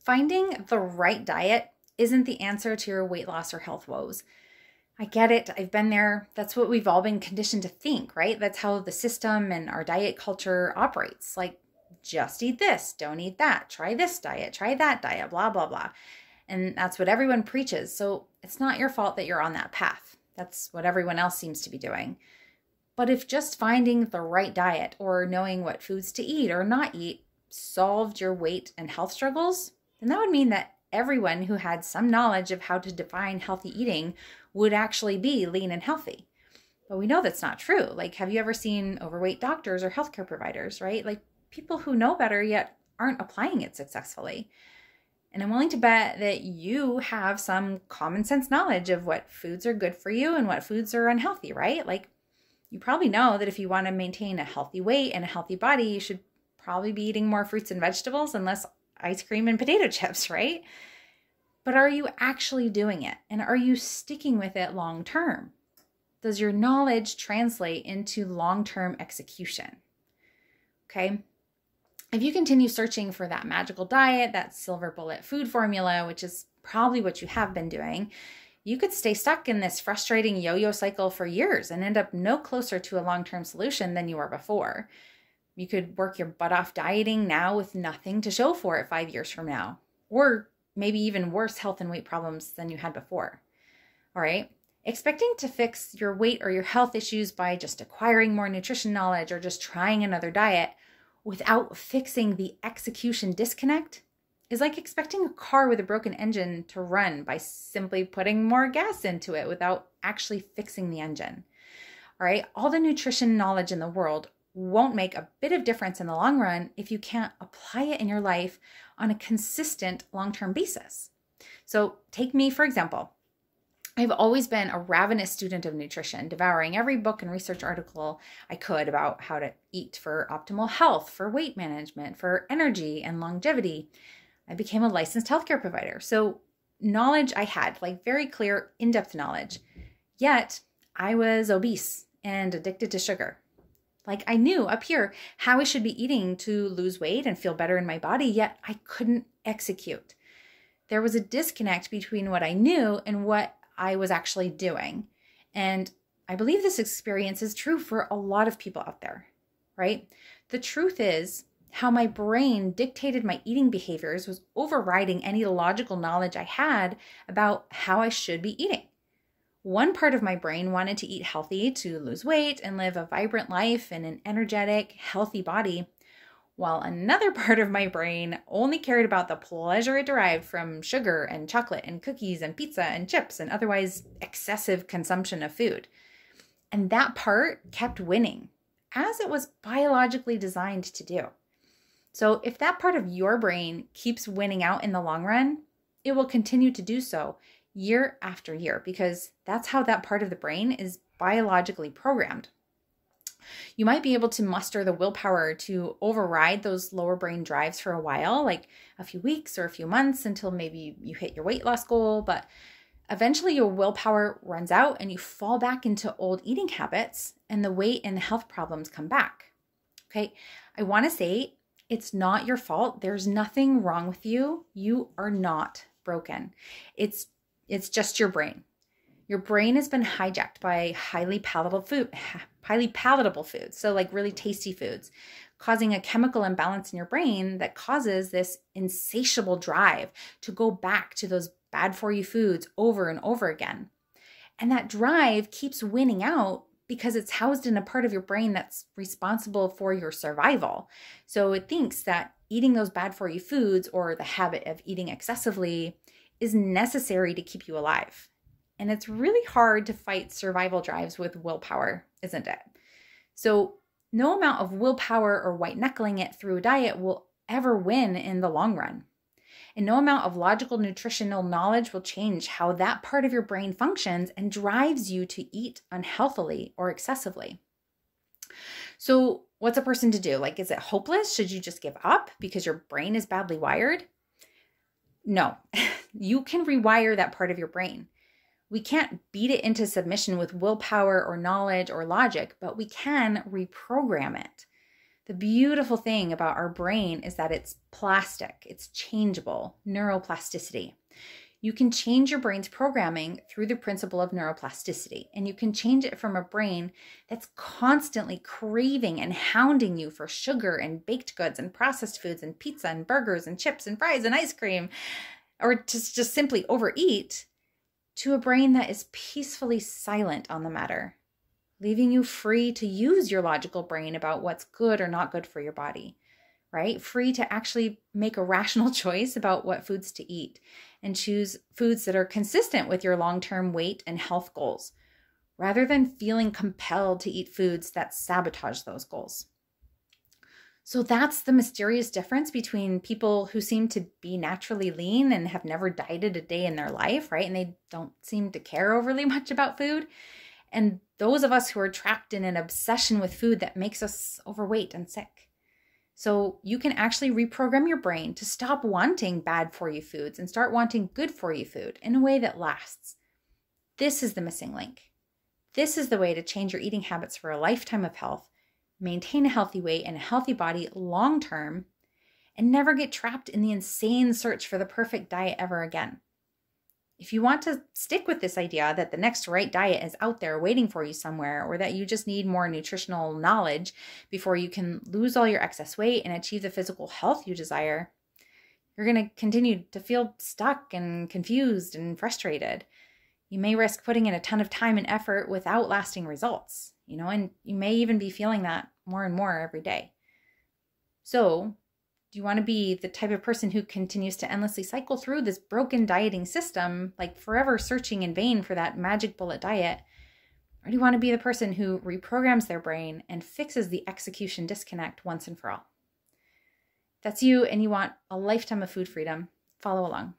Finding the right diet isn't the answer to your weight loss or health woes. I get it. I've been there. That's what we've all been conditioned to think, right? That's how the system and our diet culture operates. Like, just eat this, don't eat that, try this diet, try that diet, blah, blah, blah. And that's what everyone preaches. So it's not your fault that you're on that path. That's what everyone else seems to be doing. But if just finding the right diet or knowing what foods to eat or not eat solved your weight and health struggles, then that would mean that everyone who had some knowledge of how to define healthy eating would actually be lean and healthy. But we know that's not true. Like, have you ever seen overweight doctors or healthcare providers, right? Like, people who know better yet aren't applying it successfully. And I'm willing to bet that you have some common sense knowledge of what foods are good for you and what foods are unhealthy, right? Like, you probably know that if you want to maintain a healthy weight and a healthy body, you should probably be eating more fruits and vegetables and less ice cream and potato chips, right? But are you actually doing it? And are you sticking with it long term? Does your knowledge translate into long-term execution? Okay. If you continue searching for that magical diet, that silver bullet food formula, which is probably what you have been doing, you could stay stuck in this frustrating yo-yo cycle for years and end up no closer to a long-term solution than you were before. You could work your butt off dieting now with nothing to show for it 5 years from now, or maybe even worse health and weight problems than you had before. All right. Expecting to fix your weight or your health issues by just acquiring more nutrition knowledge or just trying another diet without fixing the execution disconnect is like expecting a car with a broken engine to run by simply putting more gas into it without actually fixing the engine. All right. All the nutrition knowledge in the world won't make a bit of difference in the long run if you can't apply it in your life on a consistent long-term basis. So take me, for example. I've always been a ravenous student of nutrition, devouring every book and research article I could about how to eat for optimal health, for weight management, for energy and longevity. I became a licensed healthcare provider. So knowledge I had, like very clear, in-depth knowledge. Yet I was obese and addicted to sugar. Like, I knew up here how I should be eating to lose weight and feel better in my body, yet I couldn't execute. There was a disconnect between what I knew and what I was actually doing. And I believe this experience is true for a lot of people out there, right? The truth is, how my brain dictated my eating behaviors was overriding any logical knowledge I had about how I should be eating. One part of my brain wanted to eat healthy to lose weight and live a vibrant life in an energetic, healthy body, while another part of my brain only cared about the pleasure it derived from sugar and chocolate and cookies and pizza and chips and otherwise excessive consumption of food. And that part kept winning, as it was biologically designed to do. So if that part of your brain keeps winning out in the long run, it will continue to do so year after year, because that's how that part of the brain is biologically programmed. You might be able to muster the willpower to override those lower brain drives for a while, like a few weeks or a few months until maybe you hit your weight loss goal, but eventually your willpower runs out and you fall back into old eating habits and the weight and health problems come back. Okay, I want to say it's not your fault. There's nothing wrong with you. You are not broken. It's just your brain. Your brain has been hijacked by highly palatable foods, so like really tasty foods, causing a chemical imbalance in your brain that causes this insatiable drive to go back to those bad for you foods over and over again. And that drive keeps winning out because it's housed in a part of your brain that's responsible for your survival. So it thinks that eating those bad for you foods or the habit of eating excessively is necessary to keep you alive. And it's really hard to fight survival drives with willpower, isn't it? So no amount of willpower or white knuckling it through a diet will ever win in the long run. And no amount of logical nutritional knowledge will change how that part of your brain functions and drives you to eat unhealthily or excessively. So what's a person to do? Like, is it hopeless? Should you just give up because your brain is badly wired? No, you can rewire that part of your brain. We can't beat it into submission with willpower or knowledge or logic, but we can reprogram it. The beautiful thing about our brain is that it's plastic, it's changeable, neuroplasticity. You can change your brain's programming through the principle of neuroplasticity, and you can change it from a brain that's constantly craving and hounding you for sugar and baked goods and processed foods and pizza and burgers and chips and fries and ice cream, or to just simply overeat, to a brain that is peacefully silent on the matter, leaving you free to use your logical brain about what's good or not good for your body, right? Free to actually make a rational choice about what foods to eat and choose foods that are consistent with your long-term weight and health goals, rather than feeling compelled to eat foods that sabotage those goals. So that's the mysterious difference between people who seem to be naturally lean and have never dieted a day in their life, right? And they don't seem to care overly much about food. And those of us who are trapped in an obsession with food that makes us overweight and sick. So you can actually reprogram your brain to stop wanting bad for you foods and start wanting good for you food in a way that lasts. This is the missing link. This is the way to change your eating habits for a lifetime of health, maintain a healthy weight and a healthy body long term, and never get trapped in the insane search for the perfect diet ever again. If you want to stick with this idea that the next right diet is out there waiting for you somewhere, or that you just need more nutritional knowledge before you can lose all your excess weight and achieve the physical health you desire, you're going to continue to feel stuck and confused and frustrated. You may risk putting in a ton of time and effort without lasting results, and you may even be feeling that more and more every day. So, do you want to be the type of person who continues to endlessly cycle through this broken dieting system, like forever searching in vain for that magic bullet diet? Or do you want to be the person who reprograms their brain and fixes the execution disconnect once and for all? If that's you and you want a lifetime of food freedom, follow along.